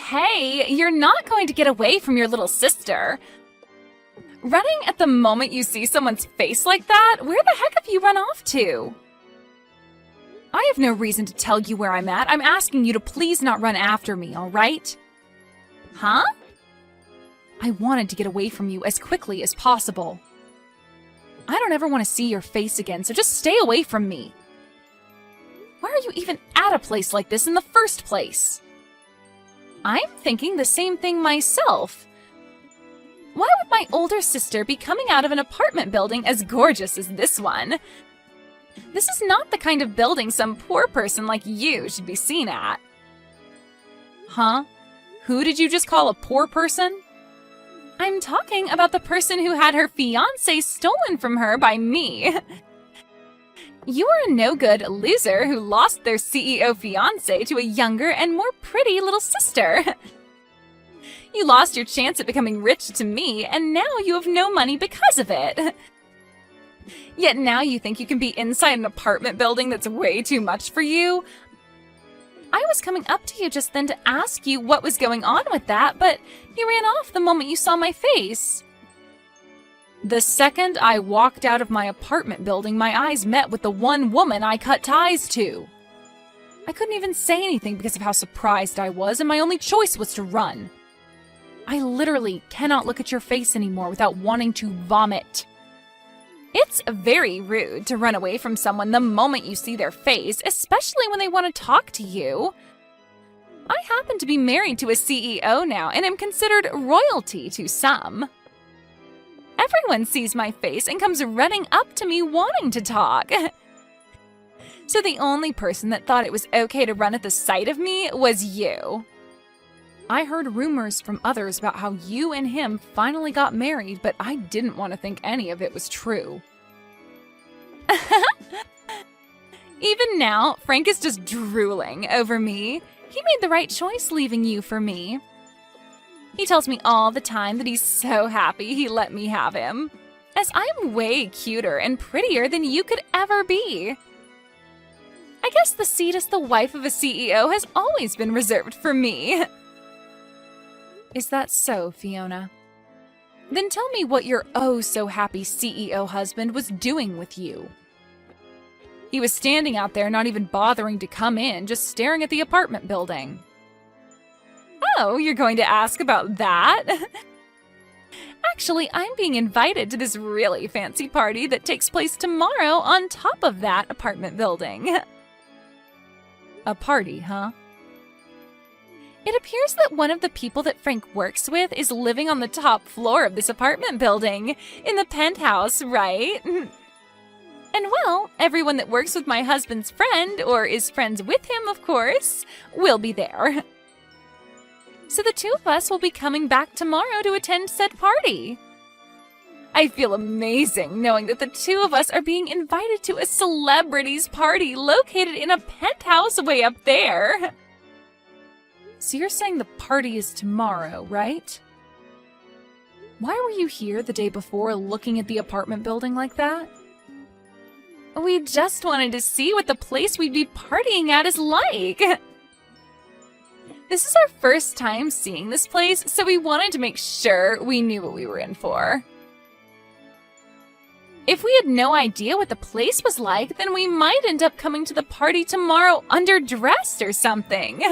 Hey, you're not going to get away from your little sister. Running at the moment you see someone's face like that? Where the heck have you run off to? I have no reason to tell you where I'm at. I'm asking you to please not run after me, all right? Huh? I wanted to get away from you as quickly as possible. I don't ever want to see your face again, so just stay away from me. Why are you even at a place like this in the first place? I'm thinking the same thing myself. Why would my older sister be coming out of an apartment building as gorgeous as this one? This is not the kind of building some poor person like you should be seen at. Huh? Who did you just call a poor person? I'm talking about the person who had her fiancé stolen from her by me. You are a no-good loser who lost their CEO fiancé to a younger and more pretty little sister. You lost your chance at becoming rich to me, and now you have no money because of it. Yet now you think you can be inside an apartment building that's way too much for you? I was coming up to you just then to ask you what was going on with that, but you ran off the moment you saw my face. The second I walked out of my apartment building, my eyes met with the one woman I cut ties to. I couldn't even say anything because of how surprised I was, and my only choice was to run. I literally cannot look at your face anymore without wanting to vomit. It's very rude to run away from someone the moment you see their face, especially when they want to talk to you. I happen to be married to a CEO now and am considered royalty to some. Everyone sees my face and comes running up to me wanting to talk. So the only person that thought it was okay to run at the sight of me was you. I heard rumors from others about how you and him finally got married, but I didn't want to think any of it was true. Even now, Frank is just drooling over me. He made the right choice leaving you for me. He tells me all the time that he's so happy he let me have him, as I'm way cuter and prettier than you could ever be. I guess the seat as the wife of a CEO has always been reserved for me. Is that so, Fiona? Then tell me what your oh-so-happy CEO husband was doing with you. He was standing out there not even bothering to come in, just staring at the apartment building. Oh, you're going to ask about that? Actually, I'm being invited to this really fancy party that takes place tomorrow on top of that apartment building. A party, huh? It appears that one of the people that Frank works with is living on the top floor of this apartment building, in the penthouse, right? And well, everyone that works with my husband's friend, or is friends with him, of course, will be there. So the two of us will be coming back tomorrow to attend said party. I feel amazing knowing that the two of us are being invited to a celebrity's party located in a penthouse way up there. So you're saying the party is tomorrow, right? Why were you here the day before looking at the apartment building like that? We just wanted to see what the place we'd be partying at is like. This is our first time seeing this place, so we wanted to make sure we knew what we were in for. If we had no idea what the place was like, then we might end up coming to the party tomorrow underdressed or something.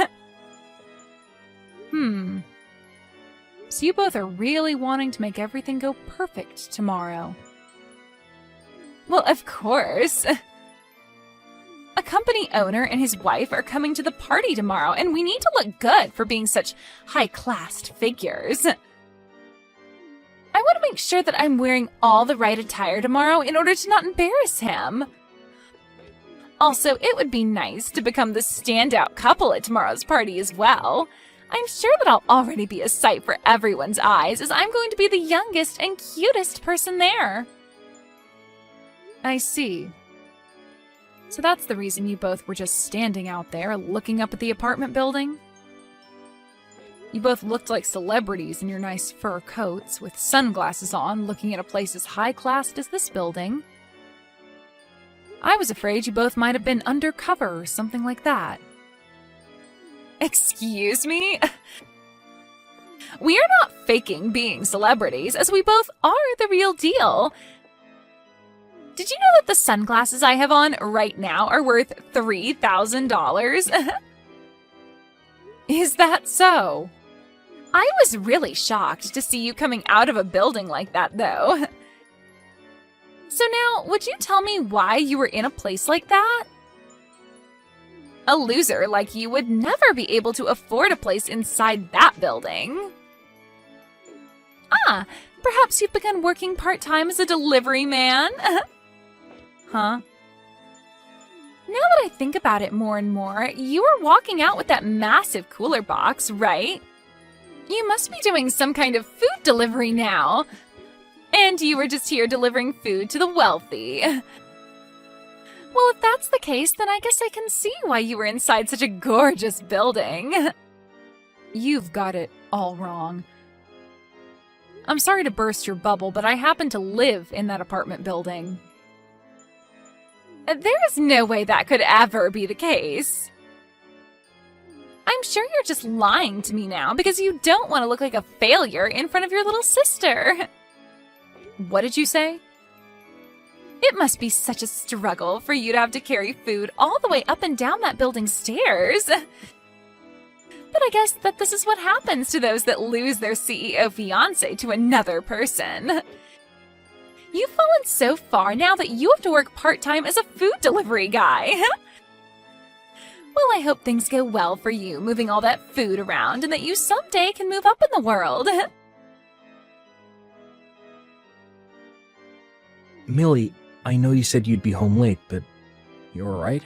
So you both are really wanting to make everything go perfect tomorrow. Well, of course. A company owner and his wife are coming to the party tomorrow, and we need to look good for being such high-classed figures. I want to make sure that I'm wearing all the right attire tomorrow in order to not embarrass him. Also, it would be nice to become the standout couple at tomorrow's party as well. I'm sure that I'll already be a sight for everyone's eyes, as I'm going to be the youngest and cutest person there. I see. So that's the reason you both were just standing out there, looking up at the apartment building? You both looked like celebrities in your nice fur coats, with sunglasses on, looking at a place as high-classed as this building. I was afraid you both might have been undercover or something like that. Excuse me? We are not faking being celebrities, as we both are the real deal. Did you know that the sunglasses I have on right now are worth $3,000? Is that so? I was really shocked to see you coming out of a building like that, though. So now, would you tell me why you were in a place like that? A loser like you would never be able to afford a place inside that building. Ah, perhaps you've begun working part-time as a delivery man? Huh? Now that I think about it more and more, you were walking out with that massive cooler box, right? You must be doing some kind of food delivery now. And you were just here delivering food to the wealthy. Well, if that's the case, then I guess I can see why you were inside such a gorgeous building. You've got it all wrong. I'm sorry to burst your bubble, but I happen to live in that apartment building. There is no way that could ever be the case. I'm sure you're just lying to me now because you don't want to look like a failure in front of your little sister. What did you say? It must be such a struggle for you to have to carry food all the way up and down that building's stairs. But I guess that this is what happens to those that lose their CEO fiancé to another person. You've fallen so far now that you have to work part-time as a food delivery guy. Well, I hope things go well for you moving all that food around and that you someday can move up in the world. Millie, I know you said you'd be home late, but you alright?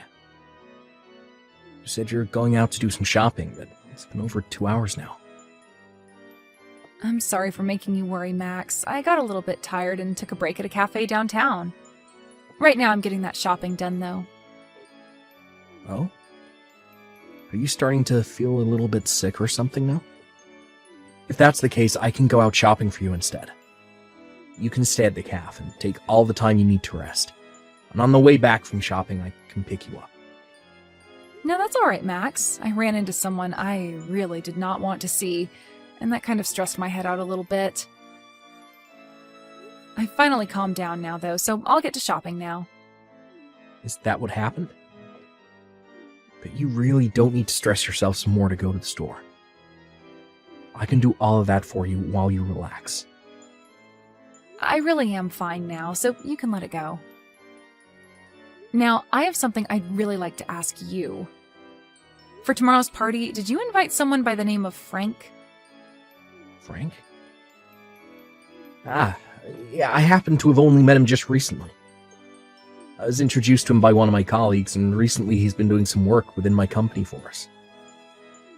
You said you're going out to do some shopping, but it's been over 2 hours now. I'm sorry for making you worry, Max. I got a little bit tired and took a break at a cafe downtown. Right now I'm getting that shopping done, though. Oh? Are you starting to feel a little bit sick or something now? If that's the case, I can go out shopping for you instead. You can stay at the cafe and take all the time you need to rest. And on the way back from shopping, I can pick you up. No, that's all right, Max. I ran into someone I really did not want to see, and that kind of stressed my head out a little bit. I finally calmed down now, though, so I'll get to shopping now. Is that what happened? But you really don't need to stress yourself some more to go to the store. I can do all of that for you while you relax. I really am fine now, so you can let it go. Now, I have something I'd really like to ask you. For tomorrow's party, did you invite someone by the name of Frank? Frank? Yeah, I happen to have only met him just recently. I was introduced to him by one of my colleagues, and recently he's been doing some work within my company for us.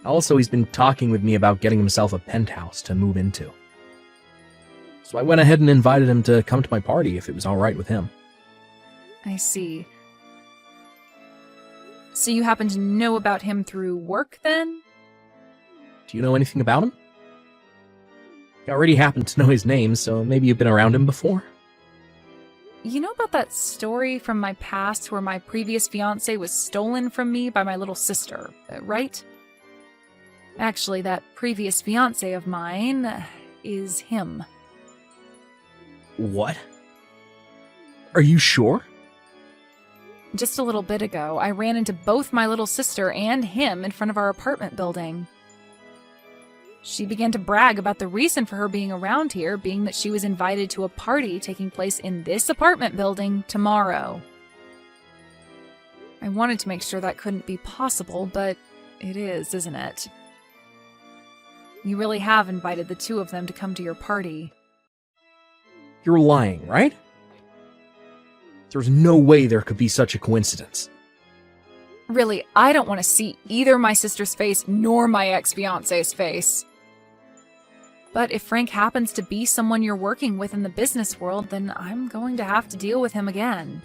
Also, he's been talking with me about getting himself a penthouse to move into. So I went ahead and invited him to come to my party if it was alright with him. I see. So you happen to know about him through work, then? Do you know anything about him? I already happen to know his name, so maybe you've been around him before? You know about that story from my past where my previous fiancé was stolen from me by my little sister, right? Actually, that previous fiancé of mine is him. What? Are you sure? Just a little bit ago, I ran into both my little sister and him in front of our apartment building. She began to brag about the reason for her being around here being that she was invited to a party taking place in this apartment building tomorrow. I wanted to make sure that couldn't be possible, but it is, isn't it? You really have invited the two of them to come to your party. You're lying, right? There's no way there could be such a coincidence. Really, I don't want to see either my sister's face nor my ex-fiancé's face. But if Frank happens to be someone you're working with in the business world, then I'm going to have to deal with him again.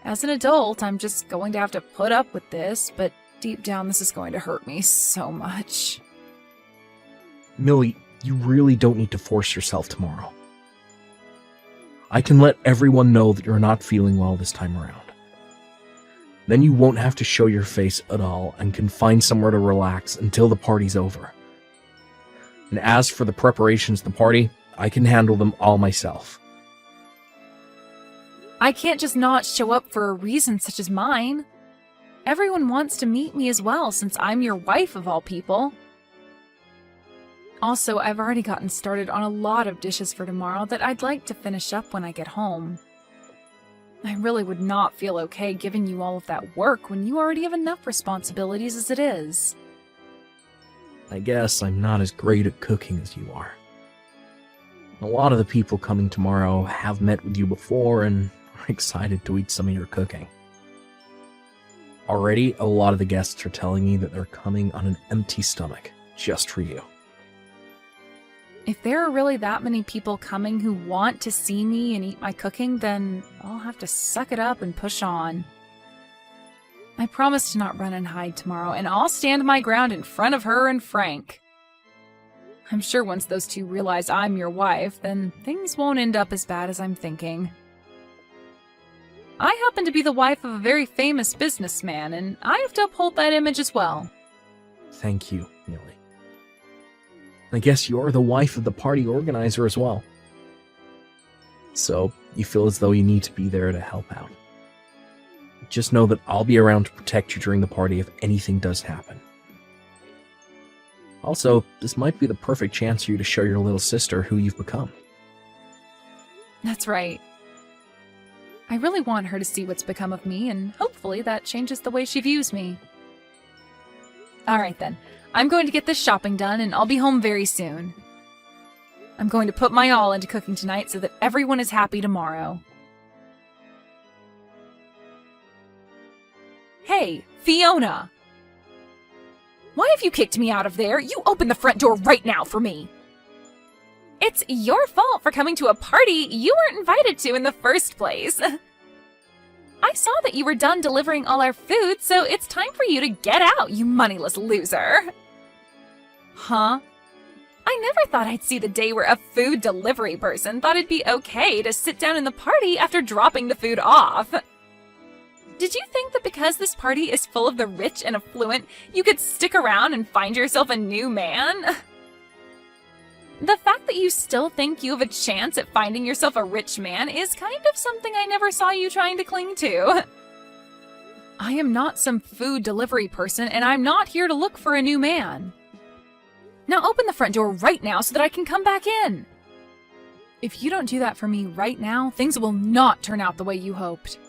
As an adult, I'm just going to have to put up with this, but deep down this is going to hurt me so much. Millie, you really don't need to force yourself tomorrow. I can let everyone know that you're not feeling well this time around. Then you won't have to show your face at all and can find somewhere to relax until the party's over. And as for the preparations of the party, I can handle them all myself. I can't just not show up for a reason such as mine. Everyone wants to meet me as well, since I'm your wife of all people. Also, I've already gotten started on a lot of dishes for tomorrow that I'd like to finish up when I get home. I really would not feel okay giving you all of that work when you already have enough responsibilities as it is. I guess I'm not as great at cooking as you are. A lot of the people coming tomorrow have met with you before and are excited to eat some of your cooking. Already, a lot of the guests are telling me that they're coming on an empty stomach, just for you. If there are really that many people coming who want to see me and eat my cooking, then I'll have to suck it up and push on. I promise to not run and hide tomorrow, and I'll stand my ground in front of her and Frank. I'm sure once those two realize I'm your wife, then things won't end up as bad as I'm thinking. I happen to be the wife of a very famous businessman, and I have to uphold that image as well. Thank you, Millie. I guess you're the wife of the party organizer as well. So, you feel as though you need to be there to help out. Just know that I'll be around to protect you during the party if anything does happen. Also, this might be the perfect chance for you to show your little sister who you've become. That's right. I really want her to see what's become of me, and hopefully that changes the way she views me. Alright then. I'm going to get this shopping done, and I'll be home very soon. I'm going to put my all into cooking tonight so that everyone is happy tomorrow. Hey, Fiona! Why have you kicked me out of there? You open the front door right now for me! It's your fault for coming to a party you weren't invited to in the first place. I saw that you were done delivering all our food, so it's time for you to get out, you moneyless loser. Huh? I never thought I'd see the day where a food delivery person thought it'd be okay to sit down in the party after dropping the food off. Did you think that because this party is full of the rich and affluent, you could stick around and find yourself a new man? The fact that you still think you have a chance at finding yourself a rich man is kind of something I never saw you trying to cling to. I am not some food delivery person, and I'm not here to look for a new man. Now open the front door right now so that I can come back in. If you don't do that for me right now, things will not turn out the way you hoped.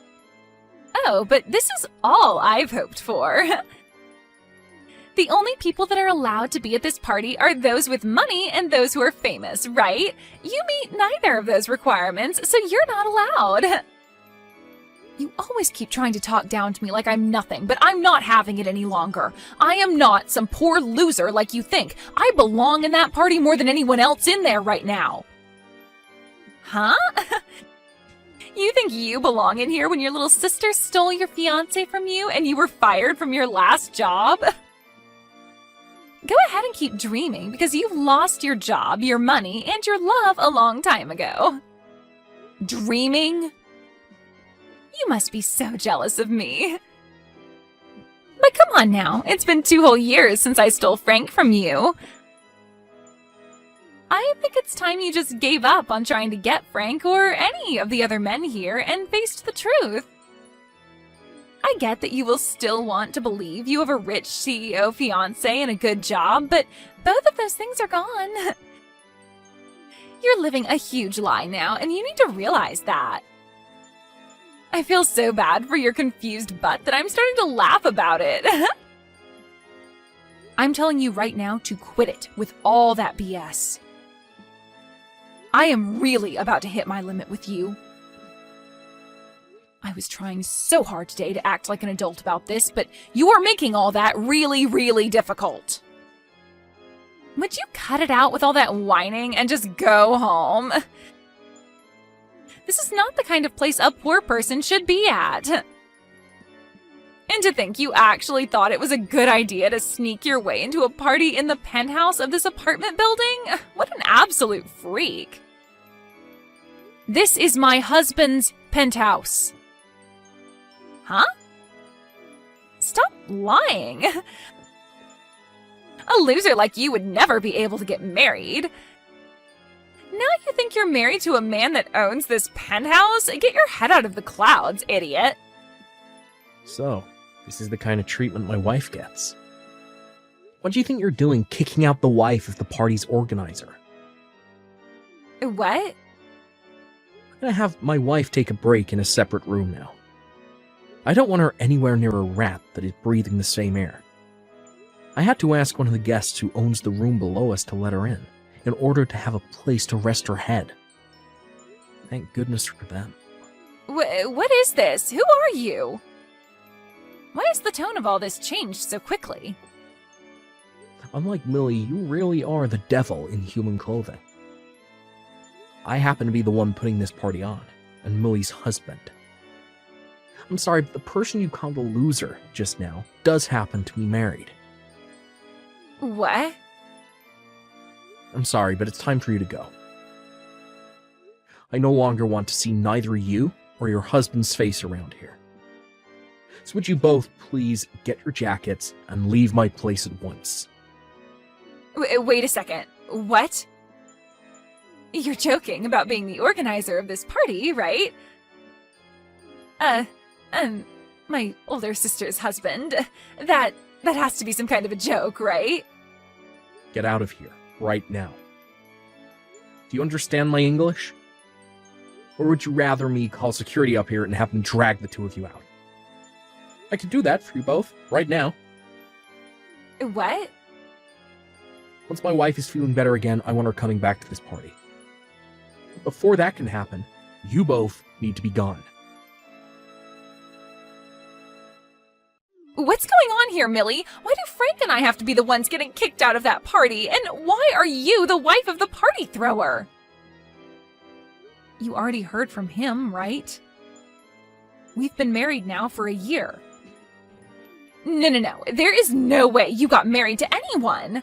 Oh, but this is all I've hoped for. The only people that are allowed to be at this party are those with money and those who are famous, right? You meet neither of those requirements, so you're not allowed. You always keep trying to talk down to me like I'm nothing, but I'm not having it any longer. I am not some poor loser like you think. I belong in that party more than anyone else in there right now. Huh? You think you belong in here when your little sister stole your fiancé from you and you were fired from your last job? Go ahead and keep dreaming, because you've lost your job, your money, and your love a long time ago. Dreaming? You must be so jealous of me. But come on now, it's been 2 whole years since I stole Frank from you. I think it's time you just gave up on trying to get Frank or any of the other men here and faced the truth. I get that you will still want to believe you have a rich CEO fiancé and a good job, but both of those things are gone. You're living a huge lie now, and you need to realize that. I feel so bad for your confused butt that I'm starting to laugh about it. I'm telling you right now to quit it with all that BS. I am really about to hit my limit with you. I was trying so hard today to act like an adult about this, but you are making all that really, really difficult. Would you cut it out with all that whining and just go home? This is not the kind of place a poor person should be at. And to think you actually thought it was a good idea to sneak your way into a party in the penthouse of this apartment building? What an absolute freak. This is my husband's penthouse. Huh? Stop lying. A loser like you would never be able to get married. Now you think you're married to a man that owns this penthouse? Get your head out of the clouds, idiot. So, this is the kind of treatment my wife gets. What do you think you're doing kicking out the wife of the party's organizer? What? I'm gonna have my wife take a break in a separate room now. I don't want her anywhere near a rat that is breathing the same air. I had to ask one of the guests who owns the room below us to let her in order to have a place to rest her head. Thank goodness for them. What is this? Who are you? Why has the tone of all this changed so quickly? Unlike Millie, you really are the devil in human clothing. I happen to be the one putting this party on, and Millie's husband. I'm sorry, but the person you called a loser just now does happen to be married. What? I'm sorry, but it's time for you to go. I no longer want to see neither you or your husband's face around here. So would you both please get your jackets and leave my place at once? Wait a second. What? You're joking about being the organizer of this party, right? My older sister's husband. That has to be some kind of a joke, right? Get out of here, right now. Do you understand my English? Or would you rather me call security up here and have them drag the two of you out? I could do that for you both, right now. What? Once my wife is feeling better again, I want her coming back to this party. But before that can happen, you both need to be gone. What's going on here, Millie? Why do Frank and I have to be the ones getting kicked out of that party? And why are you the wife of the party thrower? You already heard from him, right? We've been married now for a year. No. There is no way you got married to anyone.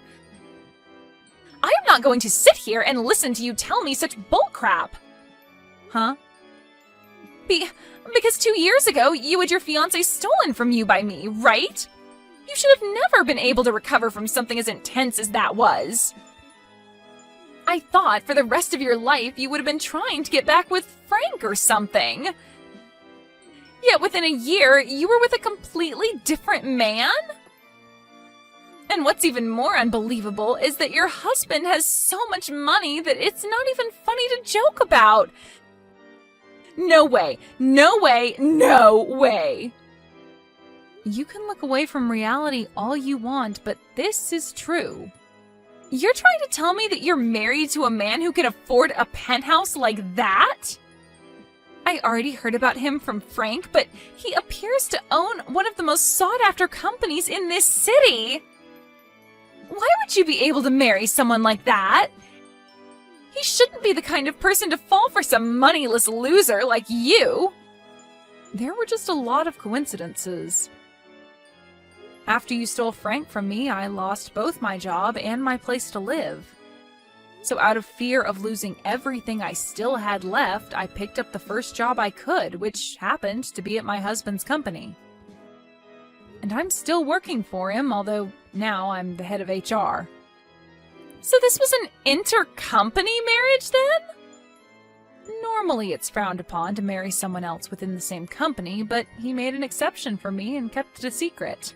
I am not going to sit here and listen to you tell me such bullcrap. Huh? Because 2 years ago, you had your fiancé stolen from you by me, right? You should have never been able to recover from something as intense as that was. I thought for the rest of your life you would have been trying to get back with Frank or something. Yet within a year, you were with a completely different man? And what's even more unbelievable is that your husband has so much money that it's not even funny to joke about. No way, no way, no way. You can look away from reality all you want, but this is true. You're trying to tell me that you're married to a man who can afford a penthouse like that? I already heard about him from Frank, but he appears to own one of the most sought-after companies in this city. Why would you be able to marry someone like that? He shouldn't be the kind of person to fall for some moneyless loser like you. There were just a lot of coincidences. After you stole Frank from me, I lost both my job and my place to live. So out of fear of losing everything I still had left, I picked up the first job I could, which happened to be at my husband's company. And I'm still working for him, although now I'm the head of HR. So this was an intercompany marriage then? Normally it's frowned upon to marry someone else within the same company, but he made an exception for me and kept it a secret.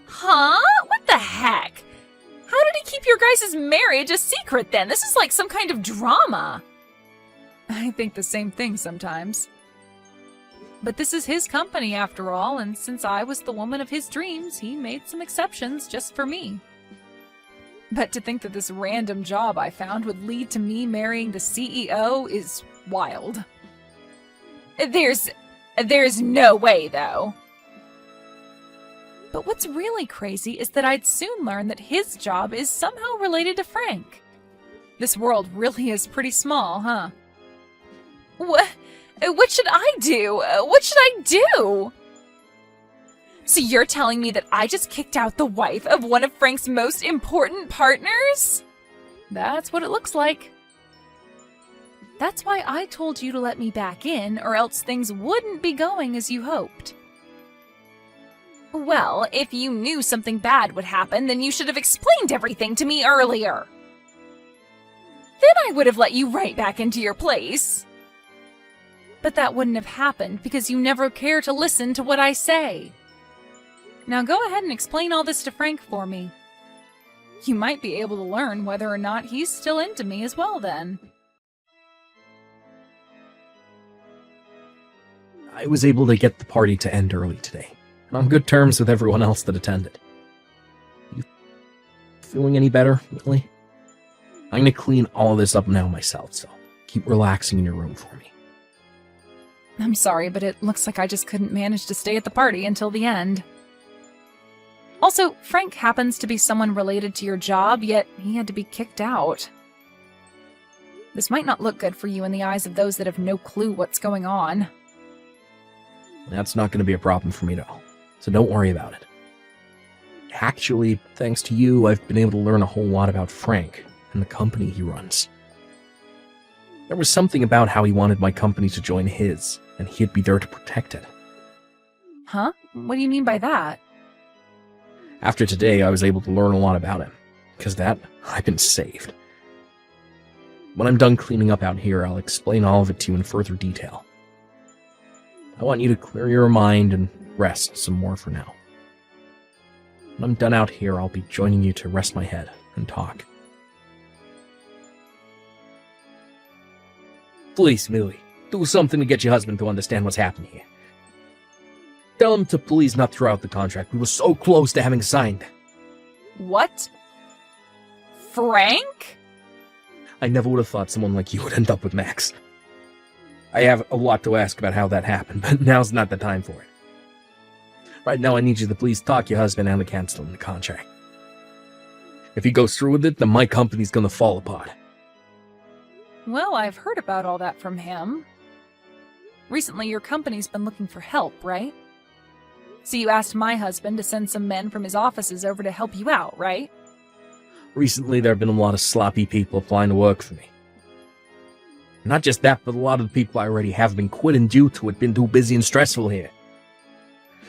Huh? What the heck? How did he keep your guys' marriage a secret then? This is like some kind of drama. I think the same thing sometimes. But this is his company after all, and since I was the woman of his dreams, he made some exceptions just for me. But to think that this random job I found would lead to me marrying the CEO is wild. There's no way, though. But what's really crazy is that I'd soon learn that his job is somehow related to Frank. This world really is pretty small, huh? What should I do? What should I do? So you're telling me that I just kicked out the wife of one of Frank's most important partners? That's what it looks like. That's why I told you to let me back in, or else things wouldn't be going as you hoped. Well, if you knew something bad would happen, then you should have explained everything to me earlier. Then I would have let you right back into your place. But that wouldn't have happened because you never care to listen to what I say. Now go ahead and explain all this to Frank for me. You might be able to learn whether or not he's still into me as well then. I was able to get the party to end early today, and on good terms with everyone else that attended. You feeling any better, Millie? I'm gonna clean all this up now myself, so keep relaxing in your room for me. I'm sorry, but it looks like I just couldn't manage to stay at the party until the end. Also, Frank happens to be someone related to your job, yet he had to be kicked out. This might not look good for you in the eyes of those that have no clue what's going on. That's not gonna be a problem for me at all, so don't worry about it. Actually, thanks to you, I've been able to learn a whole lot about Frank and the company he runs. There was something about how he wanted my company to join his, and he'd be there to protect it. Huh? What do you mean by that? After today, I was able to learn a lot about him, because that, I've been saved. When I'm done cleaning up out here, I'll explain all of it to you in further detail. I want you to clear your mind and rest some more for now. When I'm done out here, I'll be joining you to rest my head and talk. Please, Millie, do something to get your husband to understand what's happening here. Tell him to please not throw out the contract. We were so close to having signed. What? Frank? I never would have thought someone like you would end up with Max. I have a lot to ask about how that happened, but now's not the time for it. Right now, I need you to please talk your husband out of canceling the contract. If he goes through with it, then my company's gonna fall apart. Well, I've heard about all that from him. Recently, your company's been looking for help, right? So you asked my husband to send some men from his offices over to help you out, right? Recently, there have been a lot of sloppy people applying to work for me. Not just that, but a lot of the people I already have been quitting due to it being too busy and stressful here.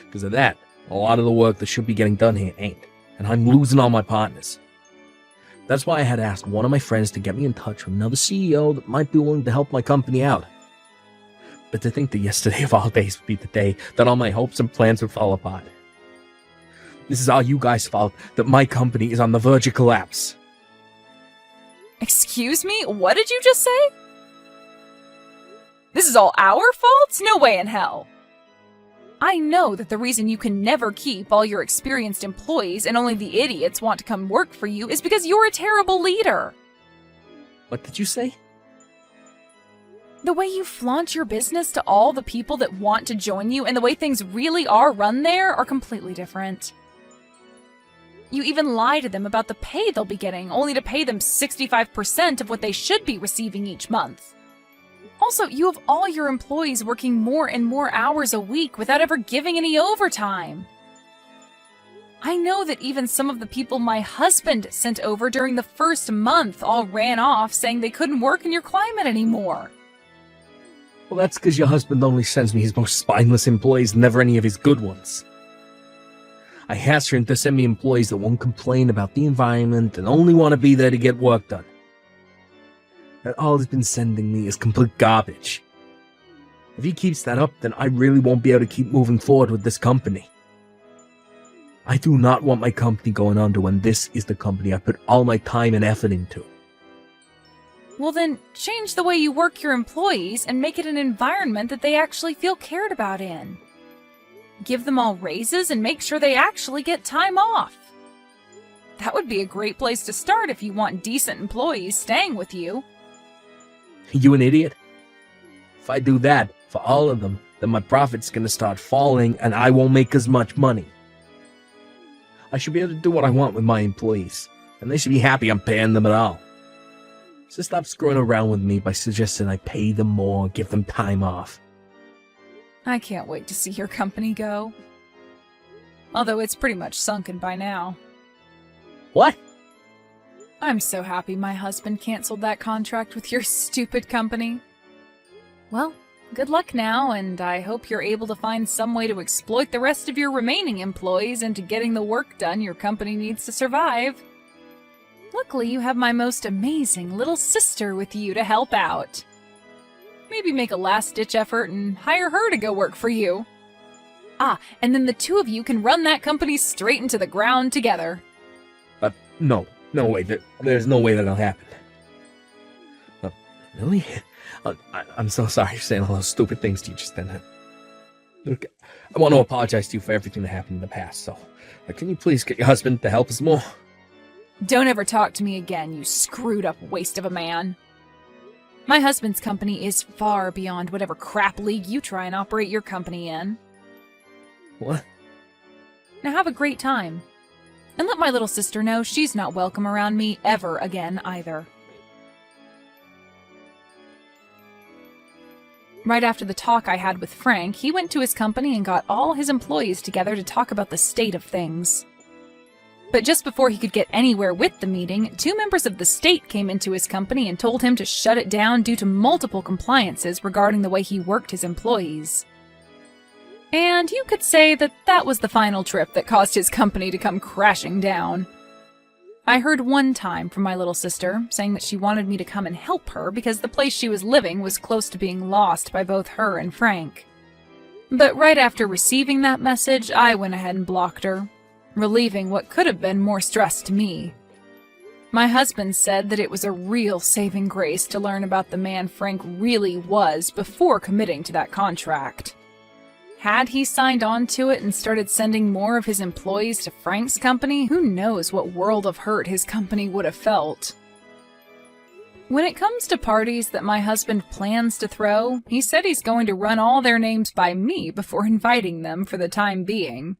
Because of that, a lot of the work that should be getting done here ain't, and I'm losing all my partners. That's why I had asked one of my friends to get me in touch with another CEO that might be willing to help my company out. But to think that yesterday of all days would be the day that all my hopes and plans would fall apart. This is all you guys' fault that my company is on the verge of collapse. Excuse me? What did you just say? This is all our fault? No way in hell. I know that the reason you can never keep all your experienced employees and only the idiots want to come work for you is because you're a terrible leader. What did you say? The way you flaunt your business to all the people that want to join you and the way things really are run there are completely different. You even lie to them about the pay they'll be getting, only to pay them 65% of what they should be receiving each month. Also, you have all your employees working more and more hours a week without ever giving any overtime. I know that even some of the people my husband sent over during the first month all ran off saying they couldn't work in your climate anymore. Well, that's because your husband only sends me his most spineless employees and never any of his good ones. I asked him to send me employees that won't complain about the environment and only want to be there to get work done. And all he's been sending me is complete garbage. If he keeps that up, then I really won't be able to keep moving forward with this company. I do not want my company going under when this is the company I put all my time and effort into. Well then, change the way you work your employees and make it an environment that they actually feel cared about in. Give them all raises and make sure they actually get time off. That would be a great place to start if you want decent employees staying with you. You an idiot? If I do that for all of them, then my profit's gonna start falling and I won't make as much money. I should be able to do what I want with my employees, and they should be happy I'm paying them at all. So stop screwing around with me by suggesting I pay them more and give them time off. I can't wait to see your company go. Although it's pretty much sunken by now. What? I'm so happy my husband canceled that contract with your stupid company. Well, Good luck now, and I hope you're able to find some way to exploit the rest of your remaining employees into getting the work done your company needs to survive. Luckily, you have my most amazing little sister with you to help out. Maybe make a last-ditch effort and hire her to go work for you. And then the two of you can run that company straight into the ground together. No way. There's no way that'll happen. Really? I'm so sorry for saying all those stupid things to you just then. Look, I want to apologize to you for everything that happened in the past, so can you please get your husband to help us more? Don't ever talk to me again, you screwed-up waste of a man. My husband's company is far beyond whatever crap league you try and operate your company in. What? Now have a great time. And let my little sister know she's not welcome around me ever again either. Right after the talk I had with Frank, he went to his company and got all his employees together to talk about the state of things. But just before he could get anywhere with the meeting, 2 members of the state came into his company and told him to shut it down due to multiple compliances regarding the way he worked his employees. And you could say that that was the final trip that caused his company to come crashing down. I heard one time from my little sister saying that she wanted me to come and help her because the place she was living was close to being lost by both her and Frank. But right after receiving that message, I went ahead and blocked her, relieving what could have been more stress to me. My husband said that it was a real saving grace to learn about the man Frank really was before committing to that contract. Had he signed on to it and started sending more of his employees to Frank's company, who knows what world of hurt his company would have felt. When it comes to parties that my husband plans to throw, he said he's going to run all their names by me before inviting them for the time being.